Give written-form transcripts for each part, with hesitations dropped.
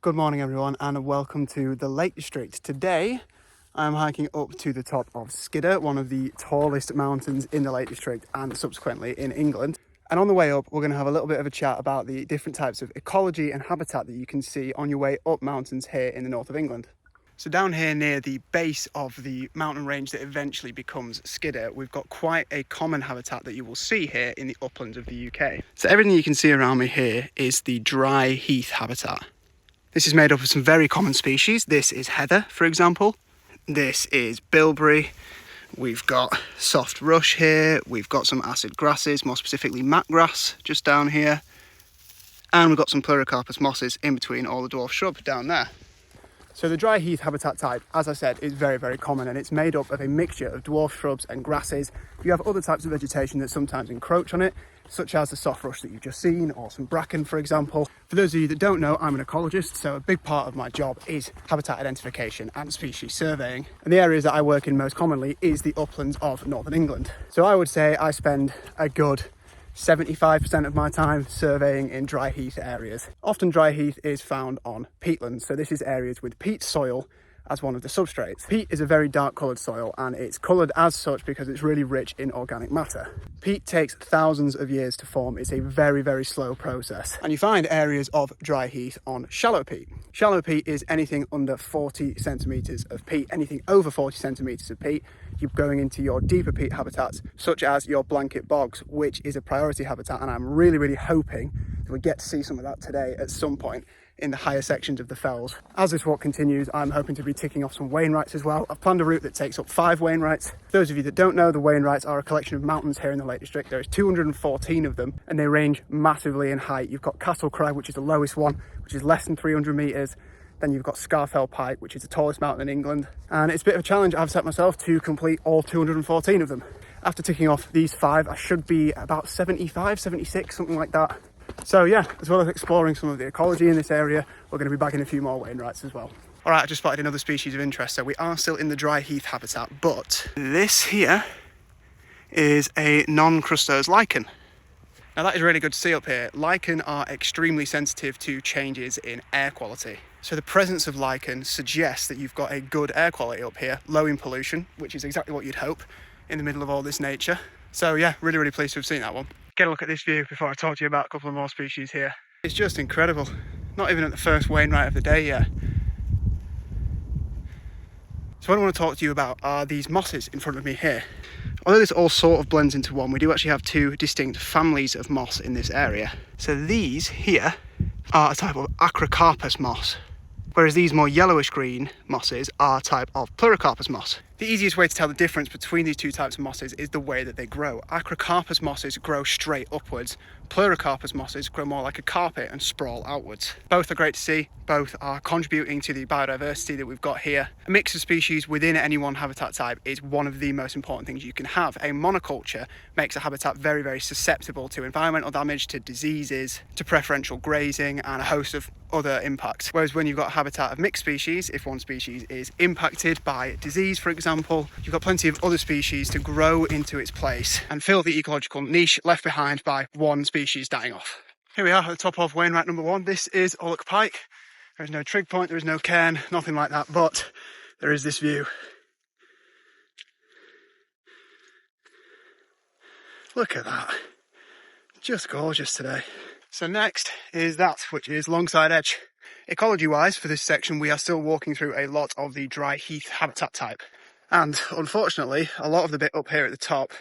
Good morning everyone and welcome to the Lake District. Today I'm hiking up to the top of Skidder, one of the tallest mountains in the Lake District and subsequently in England. And on the way up we're going to have a little bit of a chat about the different types of ecology and habitat that you can see on your way up mountains here in the north of England. So down here near the base of the mountain range that eventually becomes Skidder, we've got quite a common habitat that you will see here in the uplands of the UK. So everything you can see around me here is the dry heath habitat. This is made up of some very common species. This is heather, for example. This is bilberry. We've got soft rush here. We've got some acid grasses, more specifically mat grass, just down here. And we've got some pleurocarpus mosses in between all the dwarf shrub down there. So the dry heath habitat type, as I said, is very, very common, and it's made up of a mixture of dwarf shrubs and grasses. You have other types of vegetation that sometimes encroach on it, such as the soft rush that you've just seen, or some bracken, for example. For those of you that don't know, I'm an ecologist, so a big part of my job is habitat identification and species surveying. And the areas that I work in most commonly is the uplands of northern England. So I would say I spend a good 75% of my time surveying in dry heath areas. Often dry heath is found on peatlands, so this is areas with peat soil as one of the substrates. Peat is a very dark coloured soil and it's coloured as such because it's really rich in organic matter. Peat takes thousands of years to form. It's a very, very slow process. And you find areas of dry heath on shallow peat. Shallow peat is anything under 40 centimetres of peat. Anything over 40 centimetres of peat, you're going into your deeper peat habitats, such as your blanket bogs, which is a priority habitat. And I'm really, really hoping that we get to see some of that today at some point in the higher sections of the fells. As this walk continues, I'm hoping to be ticking off some Wainwrights as well. I've planned a route that takes up 5 Wainwrights. For those of you that don't know, the Wainwrights are a collection of mountains here in the Lake District. There's 214 of them and they range massively in height. You've got Castle Crag, which is the lowest one, which is less than 300 metres. Then you've got Scafell Pike, which is the tallest mountain in England. And it's a bit of a challenge I've set myself to complete all 214 of them. After ticking off these 5, I should be about 75, 76, something like that. So yeah, as well as exploring some of the ecology in this area, we're going to be bagging a few more Wainwrights as well. All right, I just spotted another species of interest. So we are still in the dry heath habitat, but this here is a non-crustose lichen. Now that is really good to see up here. Lichen are extremely sensitive to changes in air quality. So the presence of lichen suggests that you've got a good air quality up here, low in pollution, which is exactly what you'd hope in the middle of all this nature. So yeah, really, really pleased to have seen that one. Get a look at this view before I talk to you about a couple of more species here. It's just incredible. Not even at the first Wainwright of the day yet. So what I want to talk to you about are these mosses in front of me here. Although this all sort of blends into one, we do actually have 2 distinct families of moss in this area. So these here are a type of Acrocarpus moss, whereas these more yellowish green mosses are a type of pleurocarpus moss. The easiest way to tell the difference between these 2 types of mosses is the way that they grow. Acrocarpus mosses grow straight upwards. Pleurocarpus mosses grow more like a carpet and sprawl outwards. Both are great to see. Both are contributing to the biodiversity that we've got here. A mix of species within any one habitat type is one of the most important things you can have. A monoculture makes a habitat very, very susceptible to environmental damage, to diseases, to preferential grazing, and a host of other impacts. Whereas when you've got a habitat of mixed species, if one species is impacted by disease, for example, you've got plenty of other species to grow into its place and fill the ecological niche left behind by one species dying off. Here we are at the top of Wainwright number 1. This is Ulloch Pike. There is no trig point, there is no cairn, nothing like that, but there is this view. Look at that. Just gorgeous today. So next is that, which is Longside Edge. Ecology-wise, for this section, we are still walking through a lot of the dry heath habitat type. And unfortunately, a lot of the bit up here at the top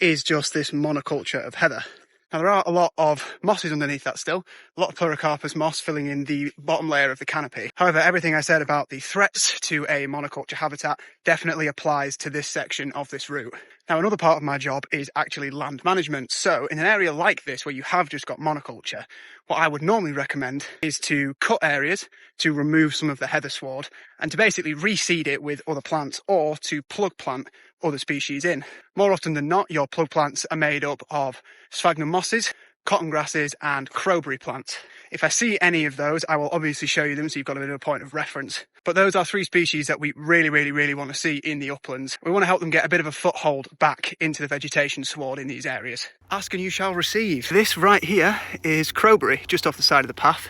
is just this monoculture of heather. Now there are a lot of mosses underneath that still, a lot of pleurocarpus moss filling in the bottom layer of the canopy. However, everything I said about the threats to a monoculture habitat definitely applies to this section of this route. Now another part of my job is actually land management. So in an area like this where you have just got monoculture, what I would normally recommend is to cut areas to remove some of the heather sward and to basically reseed it with other plants or to plug plant other species in. More often than not, your plug plants are made up of sphagnum mosses, cotton grasses and crowberry plants. If I see any of those, I will obviously show you them so you've got a bit of a point of reference. But those are 3 species that we really want to see in the uplands. We want to help them get a bit of a foothold back into the vegetation sward in these areas. Ask and you shall receive. This right here is crowberry, just off the side of the path.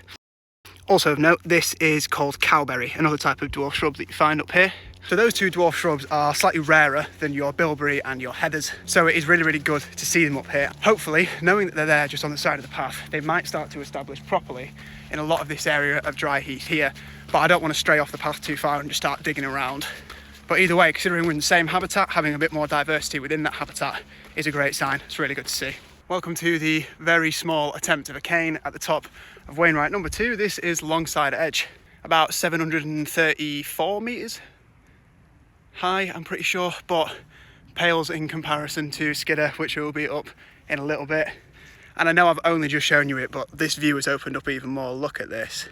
Also of note, this is called cowberry, another type of dwarf shrub that you find up here. So those two dwarf shrubs are slightly rarer than your bilberry and your heathers. So it is really, really good to see them up here. Hopefully, knowing that they're there just on the side of the path, they might start to establish properly in a lot of this area of dry heath here. But I don't want to stray off the path too far and just start digging around. But either way, considering we're in the same habitat, having a bit more diversity within that habitat is a great sign. It's really good to see. Welcome to the very small attempt of a cane at the top of Wainwright number 2. This is Longside Edge, about 734 metres high, I'm pretty sure, but pales in comparison to Skidder, which will be up in a little bit. And I know I've only just shown you it, but this view has opened up even more. Look at this.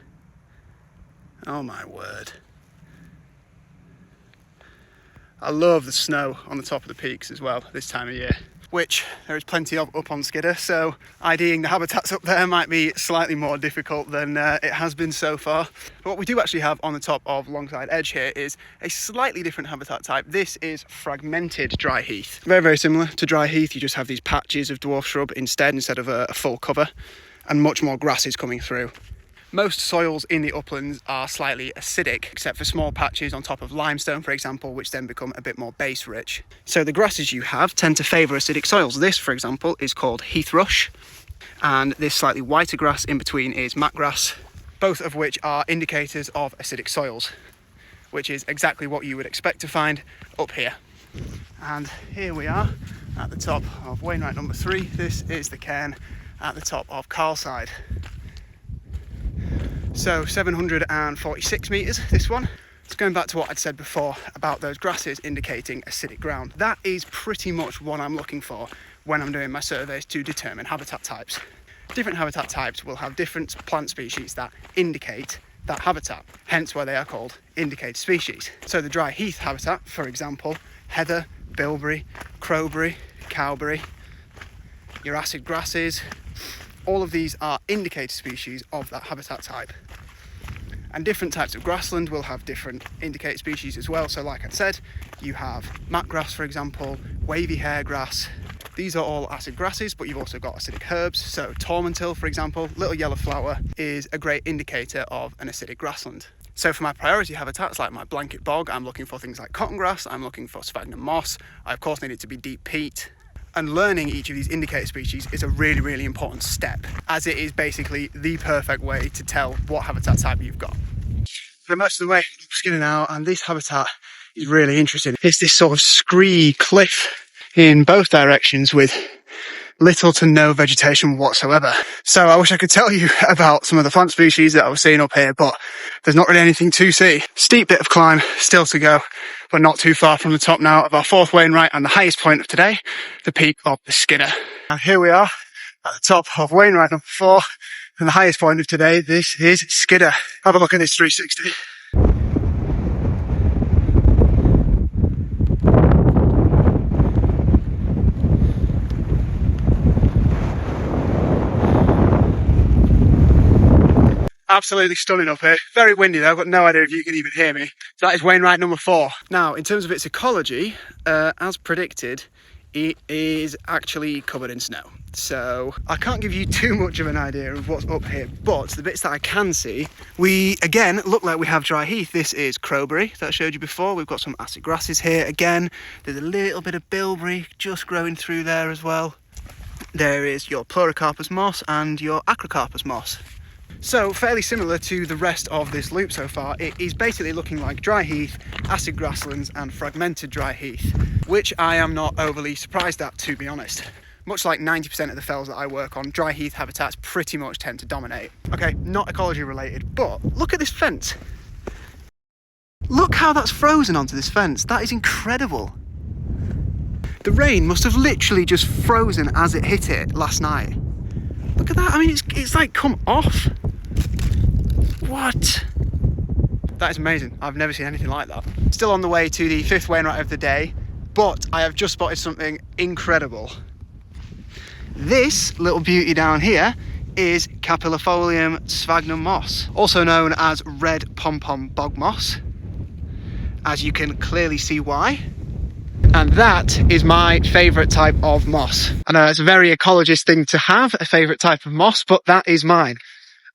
Oh my word. I love the snow on the top of the peaks as well this time of year, which there is plenty of up on Skidder, so IDing the habitats up there might be slightly more difficult than it has been so far. But what we do actually have on the top of Longside Edge here is a slightly different habitat type. This is fragmented dry heath. Very, very similar to dry heath, you just have these patches of dwarf shrub instead of a full cover, and much more grasses coming through. Most soils in the uplands are slightly acidic, except for small patches on top of limestone, for example, which then become a bit more base rich. So the grasses you have tend to favour acidic soils. This, for example, is called heath rush, and this slightly whiter grass in between is mat grass, both of which are indicators of acidic soils, which is exactly what you would expect to find up here. And here we are at the top of Wainwright number 3. This is the cairn at the top of Carlside. So 746 metres, this one. It's going back to what I'd said before about those grasses indicating acidic ground. That is pretty much what I'm looking for when I'm doing my surveys to determine habitat types. Different habitat types will have different plant species that indicate that habitat, hence why they are called indicator species. So the dry heath habitat, for example, heather, bilberry, crowberry, cowberry, your acid grasses, all of these are indicator species of that habitat type. And different types of grassland will have different indicator species as well. So like I said, you have mat grass, for example, wavy hair grass. These are all acid grasses, but you've also got acidic herbs. So tormentil, for example, little yellow flower, is a great indicator of an acidic grassland. So for my priority habitats, like my blanket bog, I'm looking for things like cotton grass, I'm looking for sphagnum moss. I of course need it to be deep peat. And learning each of these indicator species is a really, really important step, as it is basically the perfect way to tell what habitat type you've got. So much of the way up Skidder now, and this habitat is really interesting. It's this sort of scree cliff in both directions with little to no vegetation whatsoever. So I wish I could tell you about some of the plant species that I was seeing up here, but there's not really anything to see. Steep bit of climb still to go, but not too far from the top now of our 4th Wainwright and the highest point of today, the peak of the Skidder. And here we are at the top of Wainwright number 4, and the highest point of today, this is Skidder. Have a look at this 360. Absolutely stunning up here. Very windy though, I've got no idea if you can even hear me. So that is Wainwright number 4. Now, in terms of its ecology, as predicted, it is actually covered in snow. So I can't give you too much of an idea of what's up here, but the bits that I can see, we again look like we have dry heath. This is crowberry that I showed you before. We've got some acid grasses here again. There's a little bit of bilberry just growing through there as well. There is your pleurocarpus moss and your acrocarpus moss. So fairly similar to the rest of this loop so far, it is basically looking like dry heath, acid grasslands and fragmented dry heath, which I am not overly surprised at, to be honest. Much like 90% of the fells that I work on, dry heath habitats pretty much tend to dominate. Okay, not ecology related, but look at this fence. Look how that's frozen onto this fence. That is incredible. The rain must have literally just frozen as it hit it last night. Look at that, I mean, it's like come off. What? That is amazing. I've never seen anything like that. Still on the way to the 5th Wainwright of the day, but I have just spotted something incredible. This little beauty down here is Capillifolium sphagnum moss, also known as red pom-pom bog moss, as you can clearly see why. And that is my favourite type of moss. I know it's a very ecologist thing to have, a favourite type of moss, but that is mine.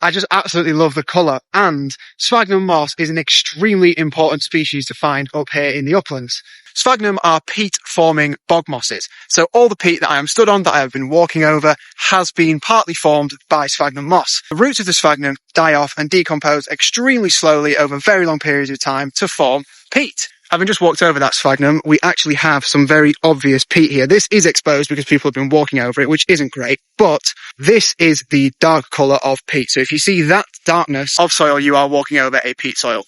I just absolutely love the colour, and sphagnum moss is an extremely important species to find up here in the uplands. Sphagnum are peat-forming bog mosses, so all the peat that I am stood on, that I have been walking over, has been partly formed by sphagnum moss. The roots of the sphagnum die off and decompose extremely slowly over very long periods of time to form peat. Having just walked over that sphagnum, we actually have some very obvious peat here. This is exposed because people have been walking over it, which isn't great, but this is the dark colour of peat. So if you see that darkness of soil, you are walking over a peat soil.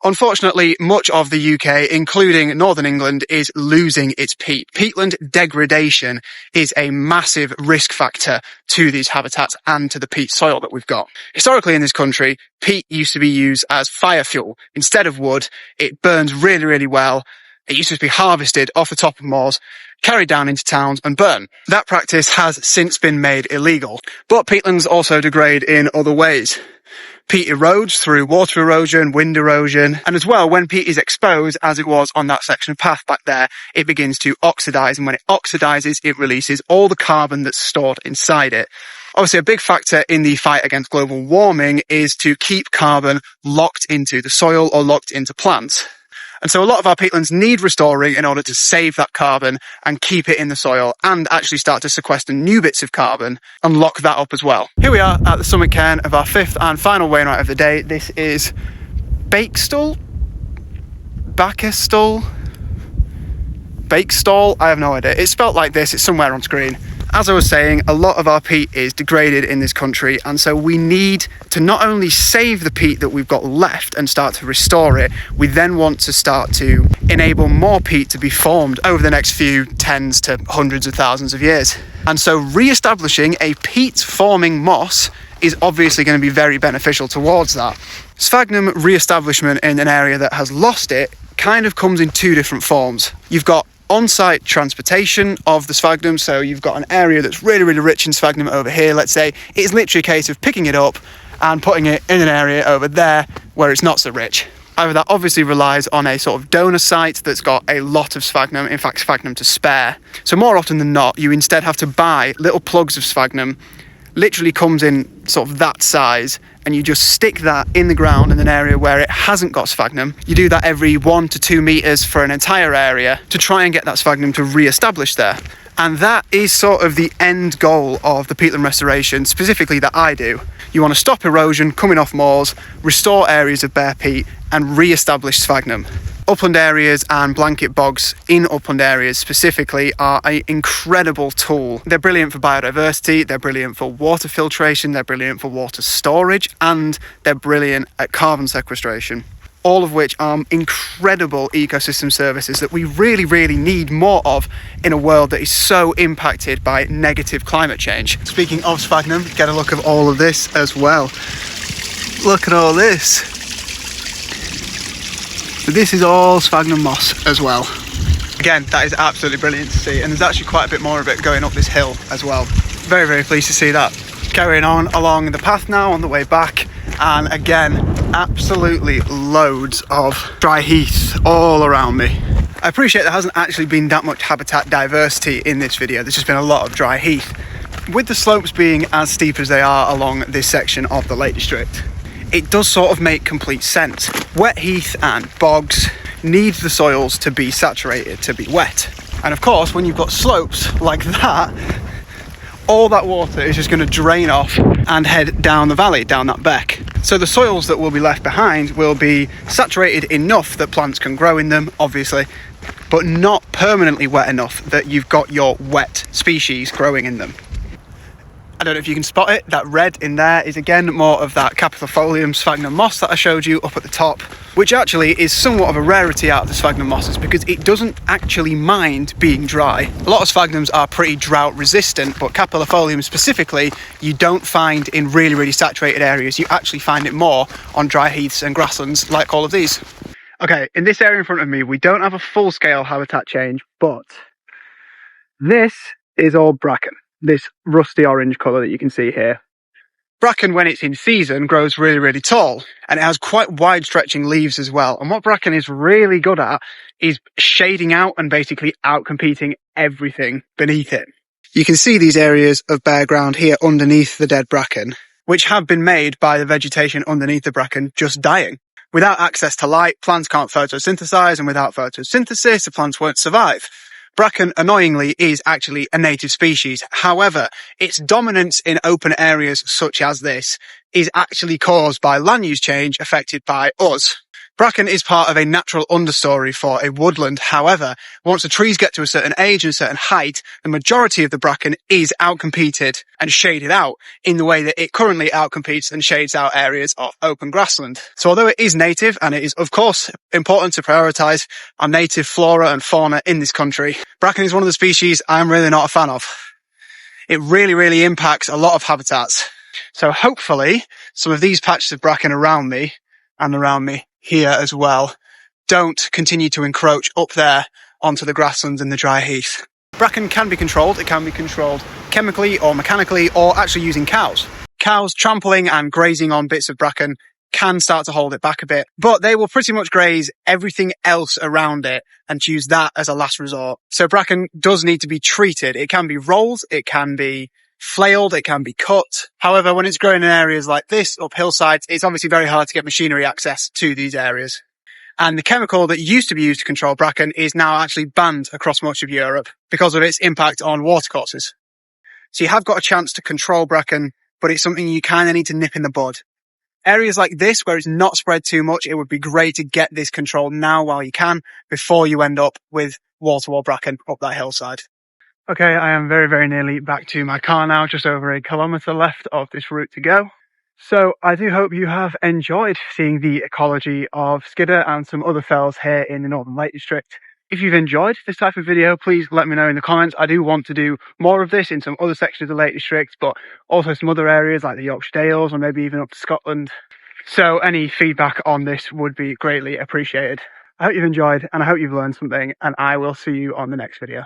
Unfortunately, much of the UK, including Northern England, is losing its peat. Peatland degradation is a massive risk factor to these habitats and to the peat soil that we've got. Historically in this country, peat used to be used as fire fuel. Instead of wood, it burns really, really well. It used to be harvested off the top of moors, carried down into towns and burn. That practice has since been made illegal. But peatlands also degrade in other ways. Peat erodes through water erosion, wind erosion, and as well, when peat is exposed, as it was on that section of path back there, it begins to oxidise, and when it oxidises, it releases all the carbon that's stored inside it. Obviously, a big factor in the fight against global warming is to keep carbon locked into the soil or locked into plants. And so a lot of our peatlands need restoring in order to save that carbon and keep it in the soil and actually start to sequester new bits of carbon and lock that up as well. Here we are at the summit cairn of our fifth and final Wainwright of the day. This is Bakestall? Bakestall? Bakestall? I have no idea. It's spelt like this. It's somewhere on screen. As I was saying, a lot of our peat is degraded in this country, and so we need to not only save the peat that we've got left and start to restore it, we then want to start to enable more peat to be formed over the next few tens to hundreds of thousands of years. And so re-establishing a peat-forming moss is obviously going to be very beneficial towards that. Sphagnum re-establishment in an area that has lost it kind of comes in two different forms. You've got on-site transportation of the sphagnum, so you've got an area that's really, really rich in sphagnum over here, let's say. It's literally a case of picking it up and putting it in an area over there where it's not so rich. However, that obviously relies on a sort of donor site that's got a lot of sphagnum, in fact sphagnum to spare. So more often than not, you instead have to buy little plugs of sphagnum, literally comes in sort of that size, and you just stick that in the ground in an area where it hasn't got sphagnum. You do that every 1 to 2 meters for an entire area to try and get that sphagnum to re-establish there. And that is sort of the end goal of the peatland restoration, specifically that I do. You want to stop erosion coming off moors, restore areas of bare peat, and re-establish sphagnum. Upland areas and blanket bogs in upland areas specifically are an incredible tool. They're brilliant for biodiversity, they're brilliant for water filtration, they're brilliant for water storage, and they're brilliant at carbon sequestration. All of which are incredible ecosystem services that we really, really need more of in a world that is so impacted by negative climate change. Speaking of sphagnum, get a look at all of this as well. Look at all this. So this is all sphagnum moss as well. Again, that is absolutely brilliant to see, and there's actually quite a bit more of it going up this hill as well. Very, very pleased to see that. Carrying on along the path now on the way back, and again, absolutely loads of dry heath all around me. I appreciate there hasn't actually been that much habitat diversity in this video. There's just been a lot of dry heath. With the slopes being as steep as they are along this section of the Lake District, it does sort of make complete sense. Wet heath and bogs need the soils to be saturated, to be wet. And of course, when you've got slopes like that, all that water is just going to drain off and head down the valley, down that beck. So the soils that will be left behind will be saturated enough that plants can grow in them, obviously, but not permanently wet enough that you've got your wet species growing in them. I don't know if you can spot it, that red in there is again more of that capitofolium sphagnum moss that I showed you up at the top, which actually is somewhat of a rarity out of the sphagnum mosses because it doesn't actually mind being dry. A lot of sphagnums are pretty drought resistant, but capitofolium specifically, you don't find in really, really saturated areas. You actually find it more on dry heaths and grasslands like all of these. Okay, in this area in front of me, we don't have a full-scale habitat change, but this is all bracken. This rusty orange colour that you can see here. Bracken, when it's in season, grows really, really tall, and it has quite wide stretching leaves as well. And what bracken is really good at is shading out and basically out-competing everything beneath it. You can see these areas of bare ground here underneath the dead bracken. which have been made by the vegetation underneath the bracken just dying. Without access to light, plants can't photosynthesize, and without photosynthesis, the plants won't survive. Bracken, annoyingly, is actually a native species. However, its dominance in open areas such as this is actually caused by land use change affected by us. Bracken is part of a natural understory for a woodland. However, once the trees get to a certain age and a certain height, the majority of the bracken is outcompeted and shaded out in the way that it currently outcompetes and shades out areas of open grassland. So although it is native, and it is of course important to prioritise our native flora and fauna in this country, bracken is one of the species I'm really not a fan of. It really impacts a lot of habitats. So hopefully some of these patches of bracken around me and around me here as well don't continue to encroach up there onto the grasslands and the dry heath. Bracken can be controlled. It can be controlled chemically or mechanically, or actually using cows. Cows trampling and grazing on bits of bracken can start to hold it back a bit, but they will pretty much graze everything else around it and choose that as a last resort. So bracken does need to be treated. It can be rolled, it can be flailed, it can be cut. However, when it's growing in areas like this, up hillsides, it's obviously very hard to get machinery access to these areas. And the chemical that used to be used to control bracken is now actually banned across much of Europe because of its impact on watercourses. So you have got a chance to control bracken, but it's something you kind of need to nip in the bud. Areas like this, where it's not spread too much, it would be great to get this controlled now while you can, before you end up with wall-to-wall bracken up that hillside. Okay, I am very nearly back to my car now, just over 1 kilometre left of this route to go. So I do hope you have enjoyed seeing the ecology of Skidder and some other fells here in the Northern Lake District. If you've enjoyed this type of video, please let me know in the comments. I do want to do more of this in some other sections of the Lake District, but also some other areas like the Yorkshire Dales, or maybe even up to Scotland. So any feedback on this would be greatly appreciated. I hope you've enjoyed, and I hope you've learned something, and I will see you on the next video.